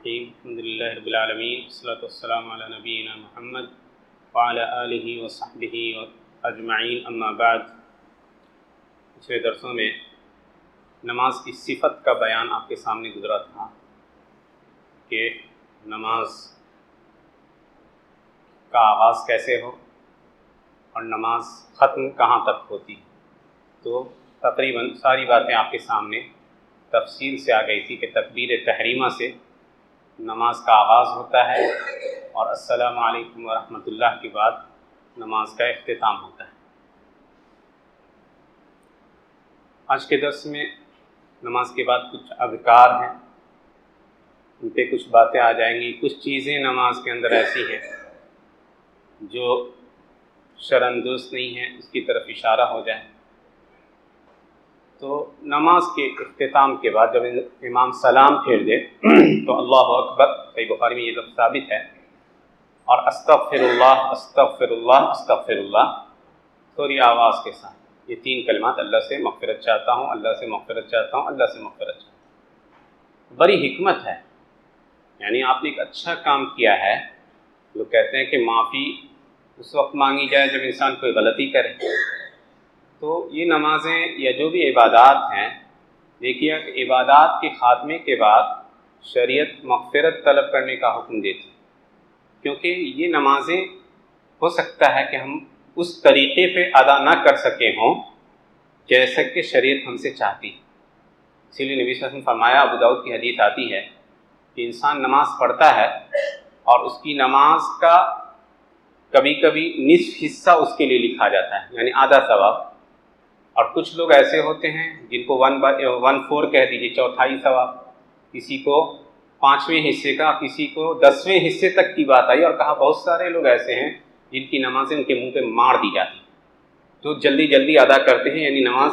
الرحیم الحمد للہ رب العالمین والصلاۃ والسلام علی نبینا محمد وعلی آلہ وصحبہ اجمعین، اما بعد۔ پچھلے درسوں میں نماز کی صفت کا بیان آپ کے سامنے گزرا تھا کہ نماز کا آغاز کیسے ہو اور نماز ختم کہاں تک ہوتی، تو تقریباً ساری باتیں آپ کے سامنے تفصیل سے آ گئی تھی کہ تکبیر تحریمہ سے نماز کا آغاز ہوتا ہے اور السلام علیکم ورحمۃ اللہ کے بعد نماز کا اختتام ہوتا ہے۔ آج کے درس میں نماز کے بعد کچھ اذکار ہیں، ان پہ کچھ باتیں آ جائیں گی۔ کچھ چیزیں نماز کے اندر ایسی ہیں جو شرعاً درست نہیں ہیں، اس کی طرف اشارہ ہو جائے۔ تو نماز کے اختتام کے بعد جب امام سلام پھیر دے تو اللہ اکبر، صحیح بخاری میں یہ لفظ ثابت ہے، اور استغفر اللہ استغفر اللہ استغفر اللہ تھوڑی آواز کے ساتھ، یہ تین کلمات، اللہ سے مغفرت چاہتا ہوں، اللہ سے مغفرت چاہتا ہوں، اللہ سے مغفرت چاہتا ہوں۔ بڑی حکمت ہے، یعنی آپ نے ایک اچھا کام کیا ہے۔ لوگ کہتے ہیں کہ معافی اس وقت مانگی جائے جب انسان کوئی غلطی کرے، تو یہ نمازیں یا جو بھی عبادات ہیں، دیکھیے کہ عبادات کے خاتمے کے بعد شریعت مغفرت طلب کرنے کا حکم دیتی، کیونکہ یہ نمازیں ہو سکتا ہے کہ ہم اس طریقے پہ ادا نہ کر سکے ہوں جیسا کہ شریعت ہم سے چاہتی ہے۔ اسی لیے نبی صلی اللہ علیہ وسلم فرمایا، ابو داؤد کی حدیث آتی ہے کہ انسان نماز پڑھتا ہے اور اس کی نماز کا کبھی کبھی نصف حصہ اس کے لیے لکھا جاتا ہے، یعنی آدھا ثواب، اور کچھ لوگ ایسے ہوتے ہیں جن کو 1/4 کہہ دیجیے، چوتھائی ثواب، کسی کو 5ویں حصے کا، کسی کو 10ویں حصے تک کی بات آئی، اور کہا بہت سارے لوگ ایسے ہیں جن کی نمازیں ان کے منہ پہ مار دی جاتی ہیں، تو جلدی جلدی ادا کرتے ہیں، یعنی نماز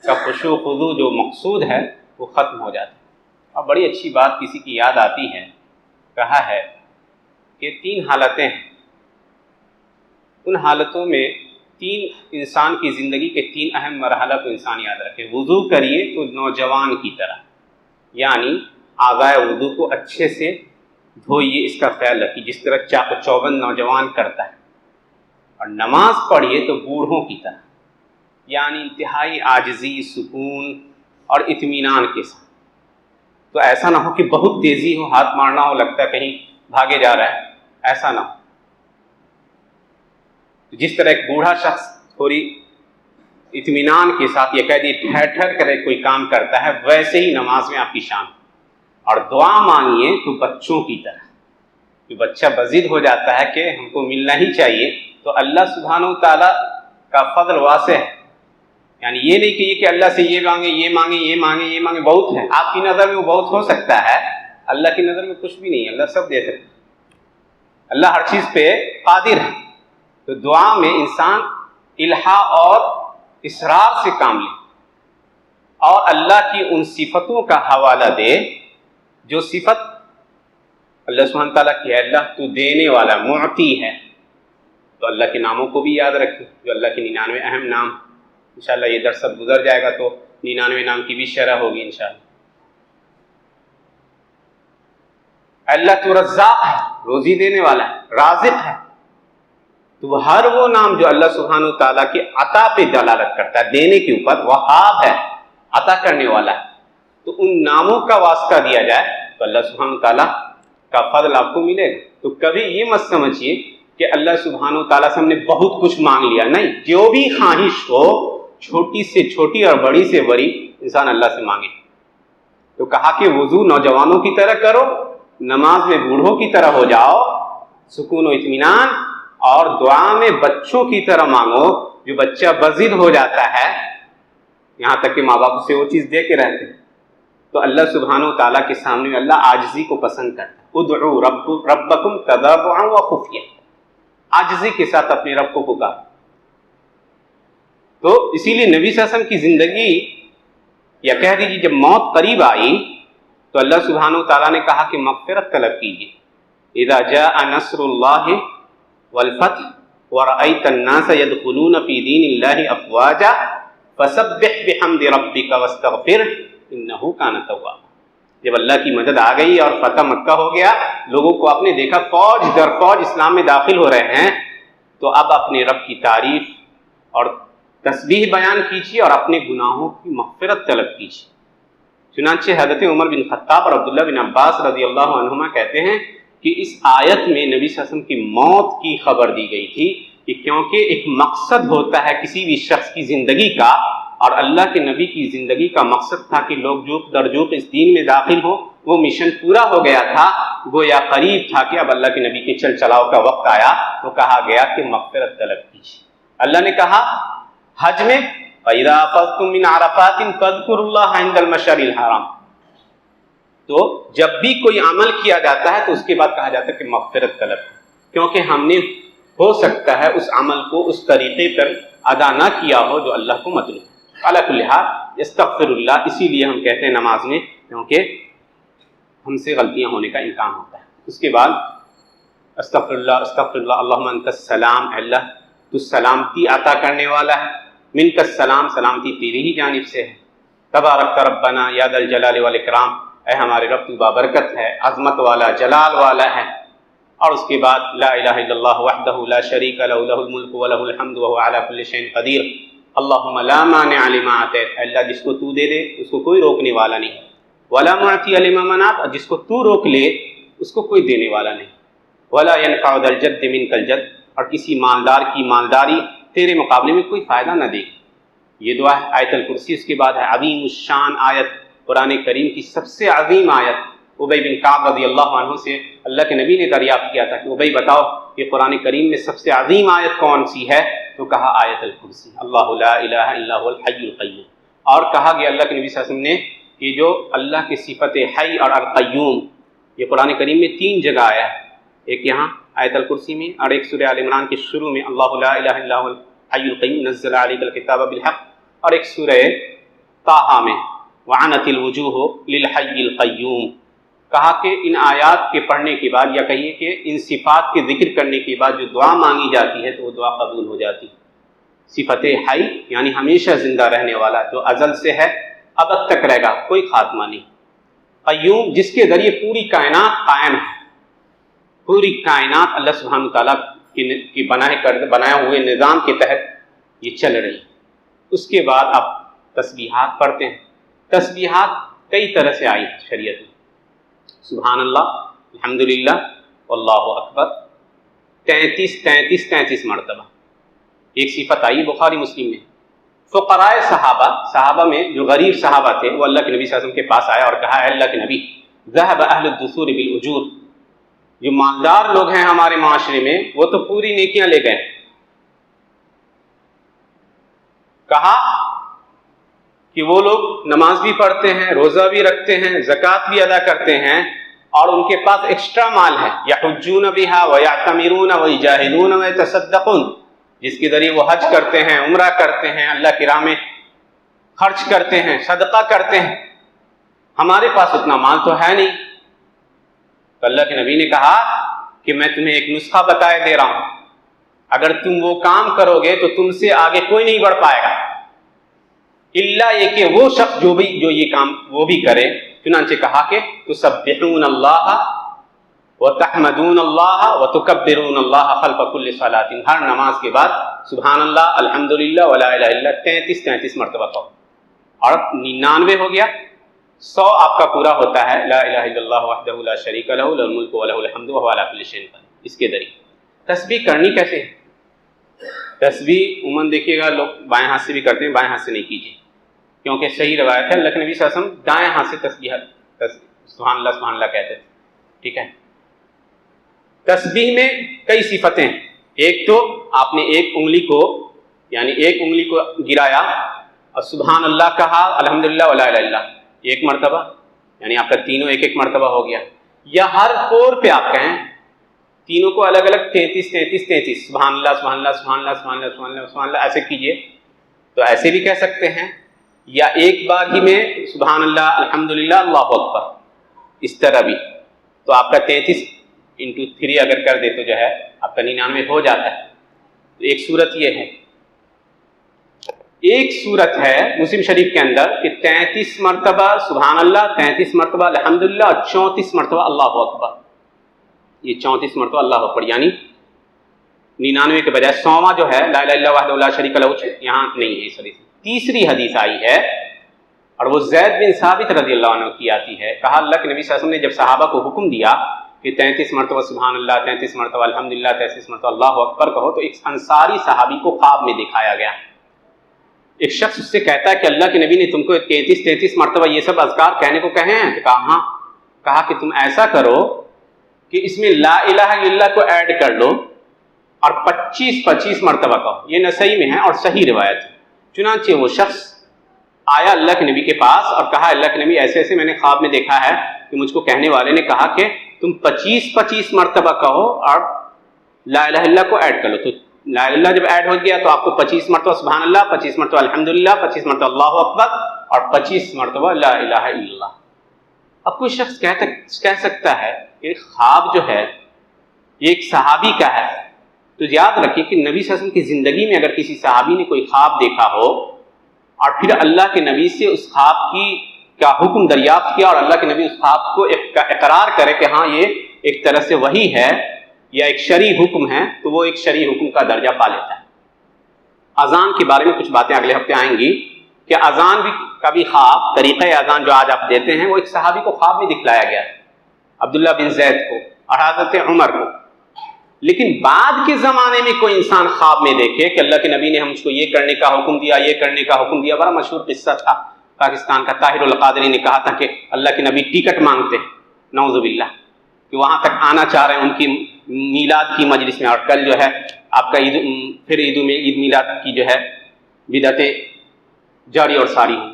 کا خشوع و خضوع جو مقصود ہے وہ ختم ہو جاتا ہے۔ اور بڑی اچھی بات کسی کی یاد آتی ہے، کہا ہے کہ 3 حالتیں ہیں، ان حالتوں میں 3 انسان کی زندگی کے 3 اہم مرحلہ کو انسان یاد رکھے۔ وضو کریے تو نوجوان کی طرح، یعنی آغائے وضو کو اچھے سے دھوئیے، اس کا خیال رکھیے جس طرح چاق و چوبند نوجوان کرتا ہے، اور نماز پڑھیے تو بوڑھوں کی طرح، یعنی انتہائی عاجزی، سکون اور اطمینان کے ساتھ۔ تو ایسا نہ ہو کہ بہت تیزی ہو، ہاتھ مارنا ہو، لگتا ہے کہیں بھاگے جا رہا ہے، ایسا نہ ہو۔ جس طرح ایک بوڑھا شخص تھوڑی اطمینان کے ساتھ، یہ کہہ دیے ٹھہر کر کوئی کام کرتا ہے، ویسے ہی نماز میں آپ کی شان۔ اور دعا مانگیے تو بچوں کی طرح، جو بچہ بضد ہو جاتا ہے کہ ہم کو ملنا ہی چاہیے، تو اللہ سبحانہ و تعالیٰ کا فضل واسع ہے، یعنی یہ نہیں کہ کہ اللہ سے یہ مانگے یہ مانگے یہ مانگے یہ مانگے، بہت ہے آپ کی نظر میں، وہ بہت ہو سکتا ہے، اللہ کی نظر میں کچھ بھی نہیں، اللہ سب دے سکتا ہے، اللہ ہر چیز پہ قادر ہے۔ تو دعا میں انسان الہا اور اصرار سے کام لے، اور اللہ کی ان صفتوں کا حوالہ دے جو صفت اللہ سبحانہ تعالیٰ کی ہے۔ اللہ تو دینے والا معطی ہے، تو اللہ کے ناموں کو بھی یاد رکھیں، جو اللہ کے 99 اہم نام، انشاءاللہ یہ درس سب گزر جائے گا تو 99 نام کی بھی شرح ہوگی انشاءاللہ۔ اللہ تو رزاق ہے، روزی دینے والا ہے، رازق ہے، تو ہر وہ نام جو اللہ سبحانہ تعالیٰ کے عطا پہ دلالت کرتا ہے، دینے کے اوپر، وہاب ہے، عطا کرنے والا ہے، تو ان ناموں کا واسطہ دیا جائے تو اللہ سبحانہ تعالیٰ کا فضل آپ کو ملے گا۔ تو کبھی یہ مت سمجھیے کہ اللہ سبحانہ تعالیٰ سے ہم نے بہت کچھ مانگ لیا، نہیں، جو بھی خواہش ہو، چھوٹی سے چھوٹی اور بڑی سے بڑی، انسان اللہ سے مانگے۔ تو کہا کہ وضو نوجوانوں کی طرح کرو، نماز میں بوڑھوں کی طرح ہو جاؤ، سکون و اطمینان، اور دعا میں بچوں کی طرح مانگو، جو بچہ بضد ہو جاتا ہے، یہاں تک کہ ماں باپ سے وہ چیز دے کے رہتے ہیں، تو اللہ سبحانہ و تعالیٰ کے سامنے اللہ عاجزی کو پسند کرتا ہے۔ ادعوا ربکم تضرعا وخفیہ، عاجزی کے ساتھ اپنے رب کو پکار۔ تو اسی لیے نبی صلی اللہ علیہ وسلم کی زندگی، یا کہہ دیجیے جب موت قریب آئی تو اللہ سبحانہ و تعالیٰ نے کہا کہ مغفرت طلب کیجیے۔ اذا جاء نصر اللہ والفتح ورأيت الناس يدخلون في دين الله أفواجا فسبح بحمد ربك واستغفره إنه كان توابا۔ جب اللہ کی مدد آ گئی اور فتح مکہ ہو گیا، لوگوں کو آپ نے دیکھا فوج در فوج اسلام میں داخل ہو رہے ہیں، تو اب اپنے رب کی تعریف اور تسبیح بیان کیجیے اور اپنے گناہوں کی مغفرت طلب کیجیے۔ چنانچہ حضرت عمر بن خطاب اور عبداللہ بن عباس رضی اللہ عنہما کہتے ہیں کہ اس آیت میں نبی صلی اللہ علیہ وسلم کی موت کی خبر دی گئی تھی، کہ کیونکہ ایک مقصد ہوتا ہے کسی بھی شخص کی زندگی کا، اور اللہ کے نبی کی زندگی کا مقصد تھا کہ لوگ جوق در جوق اس دین میں داخل ہوں، وہ مشن پورا ہو گیا تھا، گویا قریب تھا کہ اب اللہ کے نبی کے چل چلاؤ کا وقت آیا، تو کہا گیا کہ مغفرت طلب کیجیے۔ اللہ نے کہا حج میں فَإِذَا أَفَضْتُم مِّنْ عَرَفَاتٍ فَاذْكُرُوا اللَّهَ عِندَ الْمَشْعَرِ الْحَرَامِ، تو جب بھی کوئی عمل کیا جاتا ہے تو اس کے بعد کہا جاتا ہے کہ مغفرت طلب، کیونکہ ہم نے ہو سکتا ہے اس عمل کو اس طریقے پر ادا نہ کیا ہو جو اللہ کو مطلوب۔ علی کل حال استغفر اللہ اسی لیے ہم کہتے ہیں نماز میں، کیونکہ ہم سے غلطیاں ہونے کا امکان ہوتا ہے۔ اس کے بعد استغفر اللہ اللہم انت السلام، اللہ تو سلامتی عطا کرنے والا ہے، منک السلام، سلامتی تیری ہی جانب سے ہے، تبارک ربنا یا ذا الجلال والاکرام، اے ہمارے رب تو بابرکت ہے، عظمت والا، جلال والا ہے۔ اور اس کے بعد لا الہ الا اللہ وحدہ لا شریک لہ لہ الملک ولہ الحمد وہو علی کل شیء قدیر، اللہم لا مانع لما اعطیت، اللہ جس کو تو دے دے اس کو کوئی روکنے والا نہیں، ولا معطی لما منعت، اور جس کو تو روک لے اس کو کوئی دینے والا نہیں، ولا ينفع ذا الجد منک الجد، اور کسی مالدار کی مالداری تیرے مقابلے میں کوئی فائدہ نہ دے۔ یہ دعا ہے آیت الکرسی۔ اس کے بعد ہے عظیم الشان آیت، قرآن کریم کی سب سے عظیم آیت۔ ابی بن کعب رضی اللہ عنہ سے اللہ کے نبی نے دریافت کیا تھا کہ ابی بتاؤ کہ قرآن کریم میں سب سے عظیم آیت کون سی ہے؟ تو کہا آیت الکرسی، اللہ لا الہ الا هو الحی القیوم۔ اور کہا گیا اللہ کے نبی صلی اللہ علیہ وسلم نے کہ جو اللہ کی صفت حی اور القیوم، یہ قرآن کریم میں 3 جگہ آیا ہے، ایک یہاں آیت الکرسی میں، اور ایک سورہ آل عمران کے شروع میں اللہ لا الہ الا هو الحی القیوم نزل علیک الکتاب بالحق، اور ایک سورہ طٰہٰ میں وعنت الوجوہ للحی القیوم۔ کہا کہ ان آیات کے پڑھنے کے بعد، یا کہیے کہ ان صفات کے ذکر کرنے کے بعد جو دعا مانگی جاتی ہے تو وہ دعا قبول ہو جاتی۔ صفت حی یعنی ہمیشہ زندہ رہنے والا، جو ازل سے ہے ابد تک رہے گا، کوئی خاتمہ نہیں۔ قیوم جس کے ذریعے پوری کائنات قائم ہے، پوری کائنات اللہ سبحانہ تعالیٰ کی بنائے ہوئے نظام کے تحت یہ چل رہی۔ اس کے بعد آپ تسبیحات پڑھتے ہیں۔ تسبیحات کئی طرح سے آئی شریعت میں، سبحان اللہ، الحمدللہ، واللہ اکبر، 33 مرتبہ۔ ایک صفت آئی بخاری مسلم میں، فقراء صحابہ میں جو غریب صحابہ تھے وہ اللہ کے نبی صلی اللہ علیہ وسلم کے پاس آیا اور کہا اے اللہ کے نبی، ذهب اہل الدثور بالاجور، جو مالدار لوگ ہیں ہمارے معاشرے میں وہ تو پوری نیکیاں لے گئے۔ کہا کہ وہ لوگ نماز بھی پڑھتے ہیں، روزہ بھی رکھتے ہیں، زکوٰۃ بھی ادا کرتے ہیں، اور ان کے پاس ایکسٹرا مال ہے، یحجون بها ویعتمرون ویجاہدون ویتصدقون، جس کے ذریعے وہ حج کرتے ہیں، عمرہ کرتے ہیں، اللہ کی راہ میں خرچ کرتے ہیں، صدقہ کرتے ہیں۔ ہمارے پاس اتنا مال تو ہے نہیں۔ تو اللہ کے نبی نے کہا کہ میں تمہیں ایک نسخہ بتائے دے رہا ہوں، اگر تم وہ کام کرو گے تو تم سے آگے کوئی نہیں بڑھ پائے گا، الا یہ کہ وہ شخص جو یہ کام وہ بھی کرے۔ چنانچہ کہا کہ تسبحون اللہ وتحمدون اللہ وتکبرون اللہ خلف کل صلاۃ، ہر نماز کے بعد سبحان اللہ، الحمدللہ، ولا الہ الا اللہ 33 مرتبہ کہو، اور 99 ہو گیا، 100 آپ کا پورا ہوتا ہے لا الہ الا اللہ وحدہ لا شریک لہ لہ الملک ولہ الحمد وہو علی کل شیء قدیر۔ اس کے ذریعے تسبیح کرنی کیسے ہے؟ تسبیح عموماً دیکھیے گا لوگ بائیں ہاتھ سے بھی کرتے ہیں، بائیں ہاتھ سے نہیں کیجیے، کیونکہ صحیح روایت ہے اللہ کے نبی صلی اللہ علیہ وسلم دائیں ہاتھ سے تسبیح سبحان اللہ سبحان اللہ کہتے تھے۔ ٹھیک ہے، تسبیح میں کئی صفتیں ہیں۔ ایک تو آپ نے ایک انگلی کو گرایا اور سبحان اللہ کہا، الحمدللہ ولا الہ الا اللہ 1 مرتبہ، یعنی آپ کا تینوں 1 مرتبہ ہو گیا، یا ہر کور پہ آپ کہیں تینوں کو الگ الگ 33 سبحان اللہ سبحان اللہ سبحان اللہ سبحان اللہ سبحان اللہ سبحان اللہ ایسے کیجئے، تو ایسے بھی کہہ سکتے ہیں، یا ایک بار ہی میں سبحان اللہ الحمدللہ اللہ اکبر، اس طرح بھی۔ تو آپ کا 33 × 3 اگر کر دے تو جو ہے آپ کا 99 ہو جاتا ہے۔ تو ایک صورت یہ ہے۔ ایک صورت ہے مسلم شریف کے اندر کہ 33 مرتبہ سبحان اللہ، 33 مرتبہ الحمدللہ اور 34 مرتبہ اللہ اکبر. یہ 34 مرتبہ اللہ اکبر یعنی 99 کے بجائے 100واں جو ہے لا الہ الا اللہ وحدہ لا شریک لہ یہاں نہیں ہے اس حدیث میں. تیسری حدیث آئی ہے اور وہ زید بن ثابت رضی اللہ عنہ کی آتی ہے. کہا اللہ کے نبی صلی اللہ علیہ وسلم نے جب صحابہ کو حکم دیا کہ 33 مرتبہ سبحان اللہ، 33 مرتبہ الحمدللہ، 33 مرتبہ اللہ اکبر کہو، تو ایک انصاری صحابی کو خواب میں دکھایا گیا. ایک شخص اس سے کہتا ہے کہ اللہ کے نبی نے تم کو 33 مرتبہ یہ سب اذکار کہنے کو کہے ہیں؟ کہا ہاں. کہا کہ تم ایسا کرو کہ اس میں لا الہ الا اللہ کو ایڈ کر لو اور 25 مرتبہ کہو. یہ نسائی میں ہے اور صحیح روایت ہے. چنانچہ وہ شخص آیا اللہ کے نبی کے پاس اور کہا اللہ کے نبی ایسے ایسے میں نے خواب میں دیکھا ہے کہ مجھ کو کہنے والے نے کہا کہ تم 25 مرتبہ کہو اور لا الہ الا اللہ کو ایڈ کر لو. تو لا الہ الا اللہ جب ایڈ ہو گیا تو آپ کو 25 مرتبہ سبحان اللہ، 25 مرتبہ الحمدللہ، 25 مرتبہ اللہ اکبر اور 25 مرتبہ لا الہ الا اللہ. اب کوئی شخص کہہ سکتا ہے کہ خواب جو ہے یہ ایک صحابی کا ہے. تو یاد رکھیے کہ نبی صلی اللہ علیہ وسلم کی زندگی میں اگر کسی صحابی نے کوئی خواب دیکھا ہو اور پھر اللہ کے نبی سے اس خواب کا حکم دریافت کیا اور اللہ کے نبی اس خواب کو اقرار کرے کہ ہاں یہ ایک طرح سے وحی ہے یا ایک شرعی حکم ہے، تو وہ ایک شرعی حکم کا درجہ پا لیتا ہے. اذان کے بارے میں کچھ باتیں اگلے ہفتے آئیں گی کہ اذان کا بھی خواب، طریقہ اذان جو آج آپ دیتے ہیں وہ ایک صحابی کو خواب میں دکھلایا گیا ہے، عبداللہ بن زید کو اور حضرت عمر کو. لیکن بعد کے زمانے میں کوئی انسان خواب میں دیکھے کہ اللہ کے نبی نے ہم کو یہ کرنے کا حکم دیا، یہ کرنے کا حکم دیا. بڑا مشہور قصہ تھا، پاکستان کا طاہر القادری نے کہا تھا کہ اللہ کے نبی ٹکٹ مانگتے ہیں نعوذ باللہ کہ وہاں تک آنا چاہ رہے ہیں ان کی میلاد کی مجلس میں، اور کل جو ہے آپ کا عید میلاد کی جو ہے بدعتیں جاری اور ساری ہوں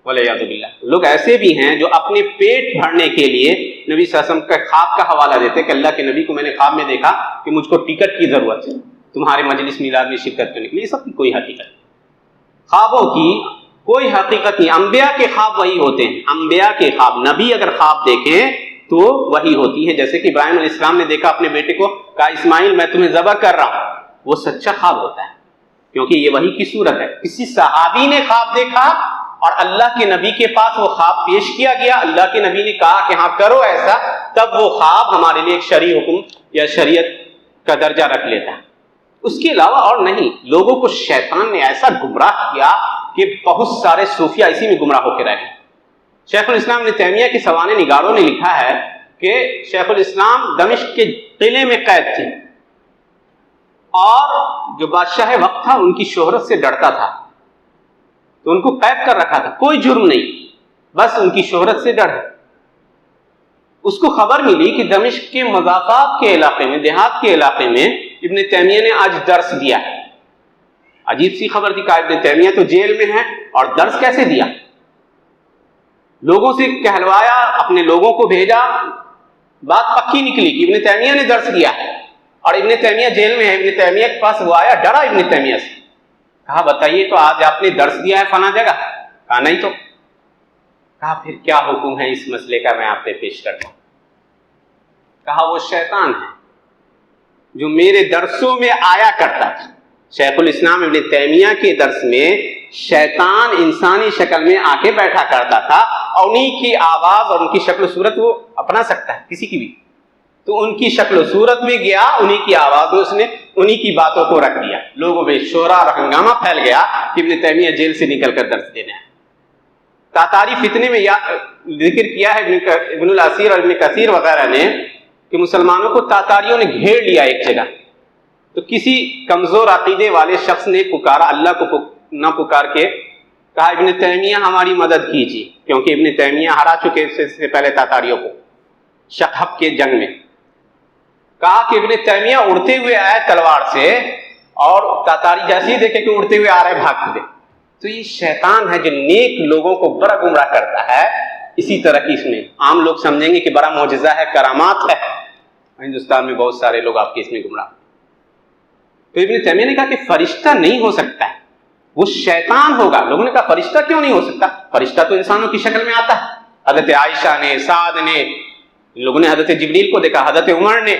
والعیاذ باللہ. لوگ ایسے بھی ہیں جو اپنے پیٹ بھرنے کے لیے نبی صلی اللہ علیہ وسلم کا خواب کا حوالہ دیتے کہ اللہ کے نبی کو میں نے خواب میں دیکھا کہ مجھ کو ٹکٹ کی ضرورت ہے تمہارے مجلس میلاد میں شرکت کرنے کے لیے. یہ سب کی کوئی حقیقت نہیں، خوابوں کی کوئی حقیقت نہیں. انبیاء کے خواب وہی ہوتے ہیں، انبیاء کے خواب. نبی اگر خواب دیکھیں تو وہی ہوتی ہے. جیسے کہ ابراہیم علیہ السلام نے دیکھا اپنے بیٹے کو، کہا اسماعیل میں تمہیں ذبح کر رہا ہوں، وہ سچا خواب ہوتا ہے کیونکہ یہ وحی کی صورت ہے. کسی صحابی نے خواب دیکھا اور اللہ کے نبی کے پاس وہ خواب پیش کیا گیا، اللہ کے نبی نے کہا کہ ہاں کرو ایسا، تب وہ خواب ہمارے لیے ایک شرعی حکم یا شریعت کا درجہ رکھ لیتا ہے. اس کے علاوہ اور نہیں. لوگوں کو شیطان نے ایسا گمراہ کیا کہ بہت سارے صوفیہ اسی میں گمراہ ہو کے رہ گئے. شیخ الاسلام ابن تیمیہ کے سوانح نگاروں نے لکھا ہے کہ شیخ الاسلام دمشق کے قلعے میں قید تھے اور جو بادشاہ وقت تھا ان کی شہرت سے ڈرتا تھا تو ان کو قید کر رکھا تھا. کوئی جرم نہیں، بس ان کی شہرت سے ڈر. اس کو خبر ملی کہ دمشق کے مضافات کے علاقے میں، دیہات کے علاقے میں ابن تیمیہ نے آج درس دیا ہے. عجیب سی خبر تھی کہ ابن تیمیہ تو جیل میں ہے اور درس کیسے دیا. لوگوں سے کہلوایا، اپنے لوگوں کو بھیجا، بات پکی نکلی کہ ابن تیمیہ نے درس دیا ہے اور ابن تیمیہ جیل میں ہے. ابن تیمیہ کے پاس وہ آیا، ڈرا ابن تیمیہ سے، کہا بتائیے تو آج آپ نے درس دیا ہے فلاں جگہ؟ کہا نہیں. تو کہا پھر کیا حکم ہے اس مسئلے کا میں آپ پہ پیش کرتا ہوں. کہا وہ شیطان ہے جو میرے درسوں میں آیا کرتا تھا. شیخ الاسلام ابن تیمیہ کے درس میں شیطان انسانی شکل میں آ کے بیٹھا کرتا تھا اور انہی کی آواز اور ان کی شکل و صورت وہ اپنا سکتا ہے کسی کی بھی. تو ان کی شکل و صورت میں گیا، انہی کی آواز میں اس نے انہی کی باتوں کو رکھ دیا. لوگوں میں شورا اور ہنگامہ پھیل گیا کہ ابن تیمیہ جیل سے نکل کر درس دینے ہیں. تاتاری فتنے میں ذکر کیا ہے ابن الاسیر اور ابن کثیر وغیرہ نے کہ مسلمانوں کو تاتاریوں نے گھیر لیا ایک جگہ. تو کسی کمزور عقیدے والے شخص نے پکارا، اللہ کو نہ پکار کے کہا ابن تیمیہ ہماری مدد کیجیے، کیونکہ ابن تیمیہ ہرا چکے سے پہلے تاتاریوں کو شقحب کے جنگ میں. کہا کہ ابن تیمیہ اڑتے ہوئے آئے تلوار سے اور تاتاری جیسے ہی دیکھے کہ اڑتے ہوئے آ رہے بھاگتے ہوئے. تو یہ شیطان ہے جو نیک لوگوں کو بڑا گمراہ کرتا ہے. اسی طرح کی اس میں عام لوگ سمجھیں گے کہ بڑا معجزہ ہے، کرامات ہے. ہندوستان میں بہت سارے لوگ آپ کے اس میں گمراہ. تو ابن تیمیہ نے کہا کہ فرشتہ نہیں ہو سکتا ہے، وہ شیطان ہوگا. لوگوں نے کہا فرشتہ کیوں نہیں ہو سکتا؟ فرشتہ تو انسانوں کی شکل میں آتا ہے. حضرت عائشہ نے، سعد نے، ان لوگوں نے حضرت جبریل کو دیکھا. حضرت عمر نے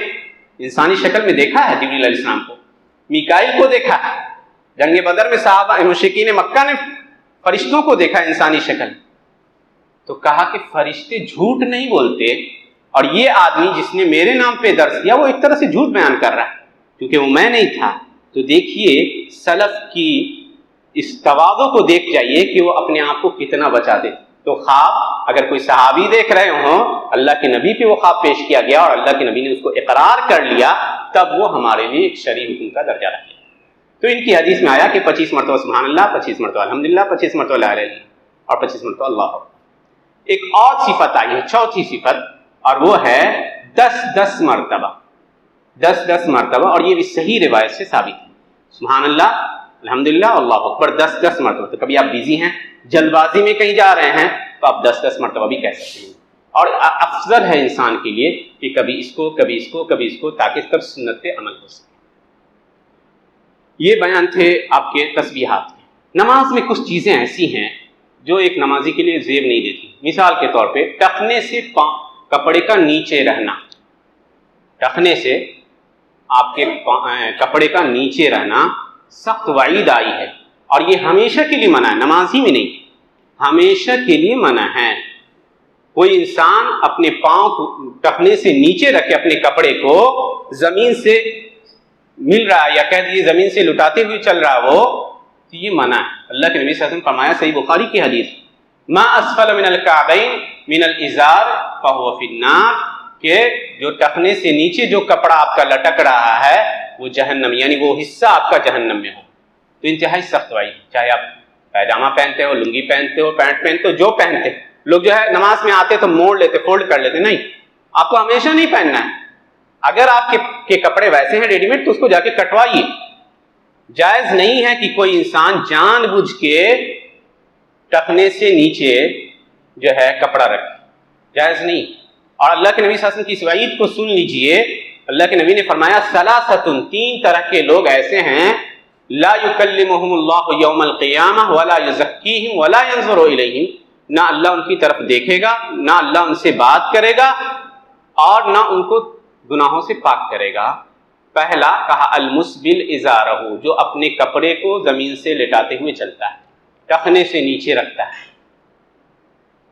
انسانی شکل میں دیکھا ہے جبریل علیہ السلام کو. میکائیل کو دیکھا ہے. جنگ بدر میں صحابہ مشرکین مکہ نے فرشتوں کو دیکھا انسانی شکل، تو کہا کہ فرشتے جھوٹ نہیں بولتے، اور یہ آدمی جس نے میرے نام پہ درس دیا وہ ایک طرح سے جھوٹ بیان کر رہا ہے کیونکہ وہ میں نہیں تھا۔ تو دیکھیے سلف کی اس تواضع کو دیکھ جائیے کہ وہ اپنے آپ کو کتنا بچاتے۔ تو خواب اگر کوئی صحابی دیکھ رہے ہوں، اللہ کے نبی پہ وہ خواب پیش کیا گیا اور اللہ کے نبی نے اس کو اقرار کر لیا، تب وہ ہمارے لیے ایک شرعی حکم کا درجہ رکھے۔ تو ان کی حدیث میں آیا کہ 25 مرتبہ سبحان اللہ، 25 مرتبہ الحمدللہ، 25 مرتبہ لا الہ الا اللہ اور 25 مرتبہ اللہ اکبر۔ ایک اور صفت آئی ہے، چوتھی صفت، اور وہ ہے 10 مرتبہ، 10 مرتبہ، اور یہ بھی صحیح روایت سے ثابت ہے۔ سبحان اللہ، الحمدللہ، اللہ اکبر 10 مرتبہ۔ تو کبھی آپ بزی ہیں، جلد بازی میں کہیں جا رہے ہیں، تو آپ 10 مرتبہ بھی کہہ سکتے ہیں، اور افضل ہے انسان کے لیے کہ کبھی اس کو کبھی اس کو کبھی اس کو، تاکہ سب سنت پہ عمل ہو سکے۔ یہ بیان تھے آپ کے تسبیحات کے۔ نماز میں کچھ چیزیں ایسی ہیں جو ایک نمازی کے لیے زیب نہیں دیتی۔ مثال کے طور پہ ٹخنے سے کپڑے کا نیچے رہنا، ٹخنے سے آپ کے کپڑے کا نیچے رہنا سخت وعید آئی ہے، اور یہ ہمیشہ کے لیے منع ہے، نماز ہی میں نہیں، ہمیشہ کے لیے منع ہے۔ کوئی انسان اپنے پاؤں کو ٹخنے سے نیچے رکھے، اپنے کپڑے کو زمین سے مل رہا ہے یا کہہ دیجیے زمین سے لٹاتے ہوئے چل رہا وہ، تو یہ منع ہے۔ اللہ کے نبی صلی اللہ علیہ وسلم فرمایا، صحیح بخاری کی حدیث، ما اسفل من الکعبین من الازار فهو فی النار، کہ جو ٹخنے سے نیچے جو کپڑا آپ کا لٹک رہا ہے وہ جہنم، یعنی وہ حصہ آپ کا جہنم میں ہو۔ تو انتہائی سخت وعید، چاہے آپ پیجامہ پہنتے ہو، لنگی پہنتے ہو، پینٹ پہنتے ہو، جو پہنتے، لوگ جو ہے نماز میں آتے تو موڑ لیتے، فولڈ کر لیتے، نہیں، آپ کو ہمیشہ نہیں پہننا ہے۔ اگر آپ کے کپڑے ویسے ہیں ریڈی میڈ تو اس کو جا کے کٹوائیے۔ جائز نہیں ہے کہ کوئی انسان جان بوجھ کے ٹخنے سے نیچے جو ہے کپڑا رکھے، جائز نہیں۔ اور اللہ کے نبی صلی اللہ علیہ وسلم کی اس وعید کو سن لیجئے۔ اللہ کے نبی نے فرمایا، ثلاثۃ، 3 طرح کے لوگ ایسے ہیں، لا یکلمہم اللہ یوم القیامہ ولا یزکیہم ولا ینظر الیہم، نہ اللہ ان کی طرف دیکھے گا، نہ اللہ ان سے بات کرے گا، اور نہ ان کو گناہوں سے پاک کرے گا۔ پہلا کہا المسبل ازارہ، جو اپنے کپڑے کو زمین سے لٹاتے ہوئے چلتا ہے، ٹخنے سے نیچے رکھتا ہے۔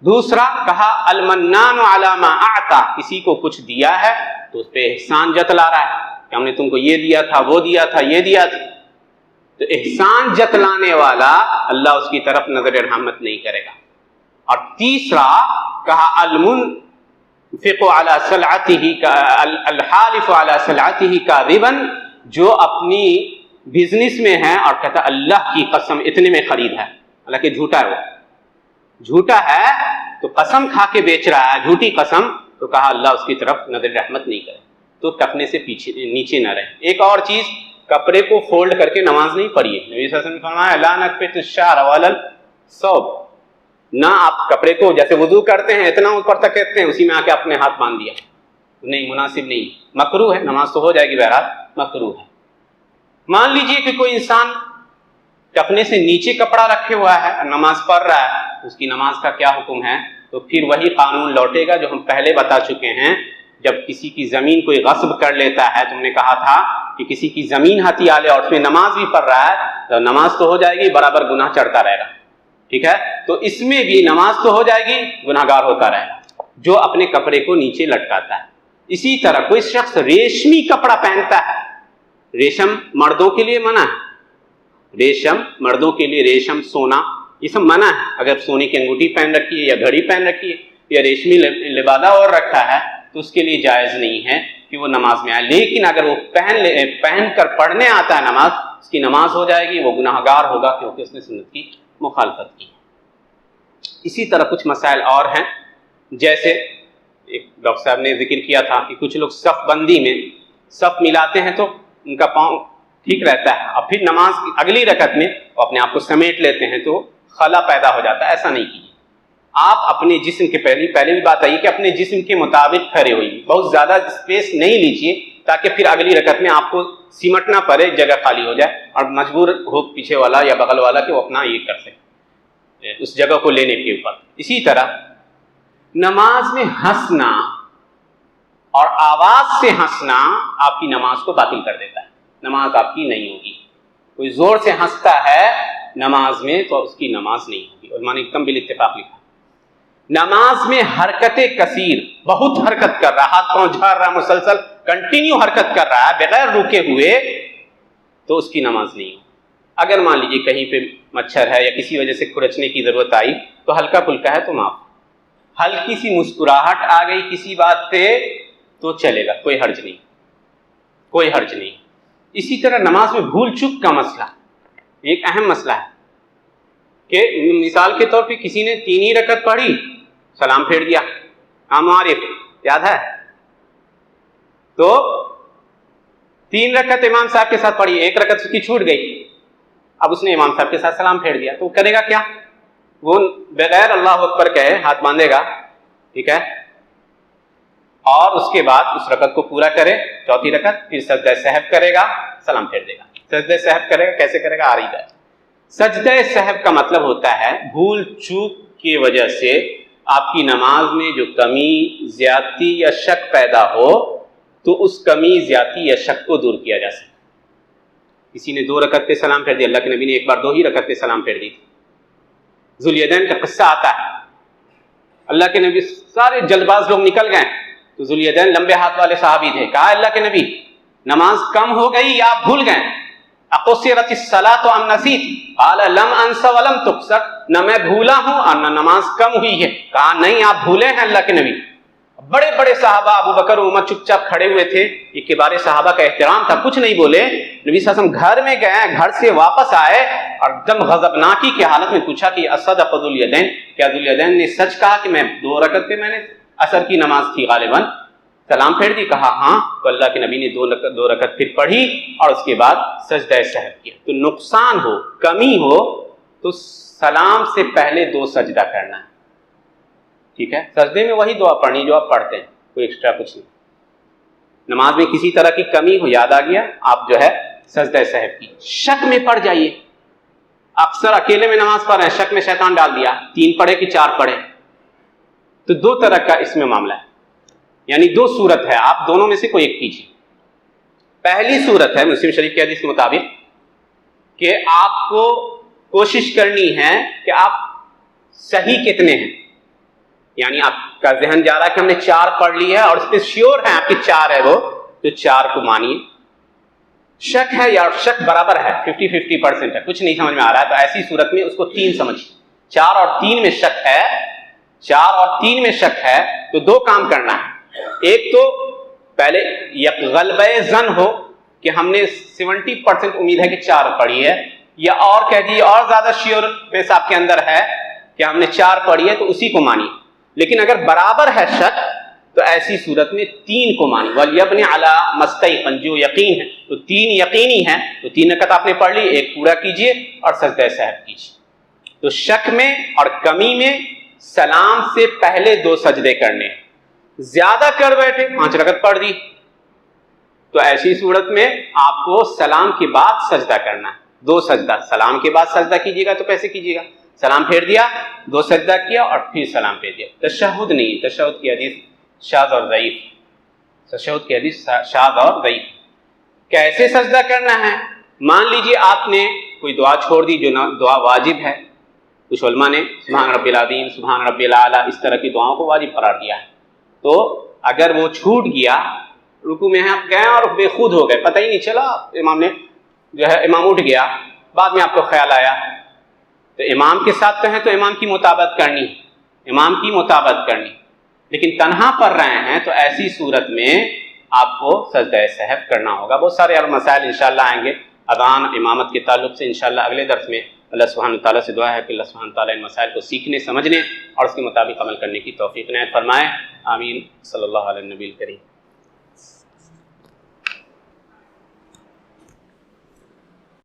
دوسرا کہا المنان علی ما اعطا، کسی کو کچھ دیا ہے تو اس پہ احسان جتلا رہا ہے کہ ہم نے تم کو یہ دیا تھا، وہ دیا تھا، یہ دیا تھا، تو احسان جتلانے والا اللہ اس کی طرف نظر رحمت نہیں کرے گا۔ اور تیسرا کہا المنفق علی سلعته الحالف علی سلعته کاذبا، جو اپنی بزنس میں ہے اور کہتا اللہ کی قسم اتنے میں خرید ہے، حالانکہ جھوٹا ہے، وہ جھوٹا ہے تو قسم کھا کے بیچ رہا ہے، جھوٹی قسم، تو کہا اللہ اس کی طرف نظر رحمت نہیں کرے، تو ٹخنے سے پیچھے نیچے نہ رہے۔ ایک اور چیز، کپڑے کو فولڈ کر کے نماز نہیں پڑھیے۔ نبی صلی اللہ علیہ وسلم نے فرمایا لا نکفت الشعر ولا الثوب، نہ آپ کپڑے کو جیسے وضو کرتے ہیں اتنا اوپر تک کرتے ہیں، اسی میں آ کے اپنے ہاتھ باندھ دیا، نہیں، مناسب نہیں، مکروہ ہے، نماز تو ہو جائے گی بہرحال، مکروہ ہے۔ مان لیجئے کہ کوئی انسان ٹخنے سے نیچے کپڑا رکھے ہوا ہے، نماز پڑھ رہا ہے، اس کی نماز کا کیا حکم ہے؟ تو پھر وہی قانون لوٹے گا جو ہم پہلے بتا چکے ہیں، جب کسی کی زمین کوئی غصب کر لیتا ہے، تم نے کہا تھا کہ کسی کی زمین ہتھیا لے اور اس میں نماز بھی پڑھ رہا ہے، تو نماز تو ہو جائے گی، برابر گناہ چڑھتا رہے گا، ٹھیک ہے؟ تو اس میں بھی نماز تو ہو جائے گی، گناہ گار ہوتا رہے گا جو اپنے کپڑے کو نیچے لٹکاتا ہے۔ اسی طرح کوئی شخص ریشمی کپڑا پہنتا ہے، ریشم مردوں کے لیے منع ہے، ریشم مردوں کے لیے، ریشم، سونا، یہ سب منع ہے۔ اگر سونے کی انگوٹھی پہن رکھی ہے یا گھڑی پہن رکھی ہے یا ریشمی لبادہ اور رکھا ہے تو اس کے لیے جائز نہیں ہے کہ وہ نماز میں آئے، لیکن اگر وہ پہن کر پڑھنے آتا ہے نماز، اس کی نماز ہو جائے گی، وہ گناہ گار ہوگا کیونکہ اس نے سنت کی مخالفت کی۔ اسی طرح کچھ مسائل اور ہیں، جیسے ایک ڈاکٹر صاحب نے ذکر کیا تھا کہ کچھ لوگ صف بندی میں صف ملاتے ہیں تو ان کا پاؤں ٹھیک رہتا ہے، اور پھر نماز کی اگلی رکعت میں وہ اپنے آپ کو سمیٹ لیتے ہیں تو خلا پیدا ہو جاتا ہے، ایسا نہیں کیجیے۔ آپ اپنے جسم کے پہلے بھی بات آئی کہ اپنے جسم کے مطابق کھڑے ہوئیے، بہت زیادہ اسپیس نہیں لیجیے تاکہ پھر اگلی رکعت میں آپ کو سمٹنا پڑے، جگہ خالی ہو جائے اور مجبور ہو پیچھے والا یا بغل والا کہ وہ اپنا یہ کر سکے اس جگہ کو لینے کے اوپر۔ اسی طرح نماز میں ہنسنا اور آواز سے ہنسنا آپ کی نماز کو باطل کر دیتا ہے، نماز آپ کی نہیں ہوگی۔ کوئی زور سے ہنستا ہے نماز میں تو اس کی نماز نہیں ہوگی. علماء نے ایک دم بالاتفاق لکھا نماز میں حرکت کثیر، بہت حرکت کر رہا، ہاتھ پاؤں جھاڑ رہا، مسلسل کنٹینیو حرکت کر رہا ہے بغیر رکے ہوئے، تو اس کی نماز نہیں ہوگی. اگر مان لیجیے کہیں پہ مچھر ہے یا کسی وجہ سے کھرچنے کی ضرورت آئی تو ہلکا پھلکا ہے تو معاف، ہلکی سی مسکراہٹ آ گئی کسی بات پہ تو چلے گا، کوئی حرج نہیں، کوئی حرج نہیں. اسی طرح نماز میں بھول چک کا مسئلہ ایک اہم مسئلہ ہے کہ مثال کے طور پہ کسی نے 3 ہی رکعت پڑھی، سلام پھیر دیا. عام عارف یاد ہے تو 3 رکعت امام صاحب کے ساتھ پڑھی، 1 رکعت اس کی چھوٹ گئی، اب اس نے امام صاحب کے ساتھ سلام پھیر دیا تو کرے گا کیا؟ وہ بغیر اللہ اکبر کہے ہاتھ باندھے گا، ٹھیک ہے، اور اس کے بعد اس رکعت کو پورا کرے، 4تھی رکعت، پھر سجدہ سہو کرے گا، سلام پھیر دے گا. سجدہ سہو کرے گا، کیسے کرے گا؟ آ رہی ہے. سجدہ سہو کا مطلب ہوتا ہے بھول چوک کی وجہ سے آپ کی نماز میں جو کمی، زیادتی یا شک پیدا ہو تو اس کمی، زیادتی یا شک کو دور کیا جا سکے. کسی نے 2 رکعت پہ سلام پھیر دیا، اللہ کے نبی نے ایک بار 2 ہی رکعت پہ سلام پھیر دی تھی. ذوالیدین کا قصہ آتا ہے، اللہ کے نبی سارے جلد باز لوگ نکل گئے تو ذوالیدین لمبے ہاتھ والے صحابی تھے، کہا اللہ کے نبی نماز کم ہو گئی یا آپ بھول گئے؟ اقصرت الصلاۃ ام نسیت؟ قال لم انس ولم تقصر، نہ میں بھولا ہوں اور نہ نماز کم ہوئی ہے. کہا نہیں آپ بھولے ہیں اللہ کے نبی. بڑے بڑے صحابہ ابو بکر عمر چپ چاپ کھڑے ہوئے تھے، یہ کبار صحابہ کا احترام تھا، کچھ نہیں بولے. نبی صلی اللہ علیہ وسلم گھر میں گئے، گھر سے واپس آئے اور دم غضبناکی کی حالت میں پوچھا کہ اصدق ذوالیدین، کیا ذوالیدین نے سچ کہا کہ میں 2 رکعت پہ میں نے عصر کی نماز تھی غالباً سلام پھیر دی؟ کہا ہاں. تو اللہ کے نبی نے 2 رکعت پھر پڑھی اور اس کے بعد سجدہ سہو کیا. تو نقصان ہو، کمی ہو تو سلام سے پہلے 2 سجدہ کرنا ہے، ٹھیک ہے. سجدے میں وہی دعا پڑھنی جو آپ پڑھتے ہیں، کوئی ایکسٹرا کچھ نہیں. نماز میں کسی طرح کی کمی ہو، یاد آ گیا، آپ جو ہے سجدہ سہو کی. شک میں پڑ جائیے، اکثر اکیلے میں نماز پڑھ رہے ہیں، شک میں شیطان ڈال دیا 3 پڑھے کہ 4 پڑھے، تو 2 طرح کا اس میں معاملہ ہے، یعنی 2 صورت ہے، آپ دونوں میں سے کوئی ایک کیجیے. پہلی صورت ہے مسلم شریف کی حدیث کے مطابق کہ آپ کو کوشش کرنی ہے کہ آپ صحیح کتنے ہیں، یعنی آپ کا ذہن جا رہا ہے کہ ہم نے 4 پڑھ لی ہے اور اس پہ شیور ہے آپ کی 4 ہے، وہ تو 4 کو مانیے. شک ہے یا شک برابر ہے 50-50% ہے، کچھ نہیں سمجھ میں آ رہا ہے، تو ایسی صورت میں اس کو 3 سمجھیے. 4 اور 3 میں شک ہے، 4 اور 3 میں شک ہے تو 2 کام کرنا ہے. ایک تو پہلے غلبہ ظن ہو کہ ہم نے 70% امید ہے کہ 4 پڑھی ہے، یا اور کہہ دیجیے اور زیادہ شیور بیس آپ کے اندر ہے کہ ہم نے 4 پڑھی ہے تو اسی کو مانیے. لیکن اگر برابر ہے شک تو ایسی صورت میں 3 کو مانی. وَلْيَبْنِ عَلَىٰ مَسْتَيْقَنَ، جو یقین ہے تو 3 یقینی ہیں تو 3 رکعت آپ نے پڑھ لی، 1 پورا کیجئے اور سجدہ سہو کیجئے. تو شک میں اور کمی میں سلام سے پہلے 2 سجدے کرنے. زیادہ کر بیٹھے 5 رکعت پڑھ دی تو ایسی صورت میں آپ کو سلام کے بعد سجدہ کرنا ہے. 2 سجدہ، سلام کے بعد سجدہ کیجیے گا تو کیسے کیجیے گا؟ سلام پھیر دیا، 2 سجدہ کیا اور پھر سلام پھیر دیا. تشہد نہیں، تشہد کی حدیث شاذ اور ضعیف، تشہد کی حدیث شاذ اور ضعیف. کیسے سجدہ کرنا ہے؟ مان لیجیے آپ نے کوئی دعا چھوڑ دی جو دعا واجب ہے. کچھ علماء نے سبحان ربی العظیم، سبحان ربی الاعلیٰ اس طرح کی دعاؤں کو واجب قرار دیا ہے. تو اگر وہ چھوٹ گیا، رکوع میں آپ گئے اور بے خود ہو گئے، پتہ ہی نہیں چلا، امام نے جو ہے امام اٹھ گیا، بعد میں آپ کو خیال آیا، تو امام کے ساتھ تو ہیں تو امام کی مطابقت کرنی، امام کی مطابقت کرنی. لیکن تنہا پڑھ رہے ہیں تو ایسی صورت میں آپ کو سجدہ سہو کرنا ہوگا. بہت سارے اور مسائل انشاءاللہ آئیں گے اذان امامت کے تعلق سے انشاءاللہ اگلے درس میں. اللہ سبحانہ تعالیٰ سے دعا ہے کہ اللہ سبحانہ تعالیٰ ان مسائل کو سیکھنے، سمجھنے اور اس کے مطابق عمل کرنے کی توفیق عنایت فرمائے. آمین. صلی اللہ علیہ نبی الکریم.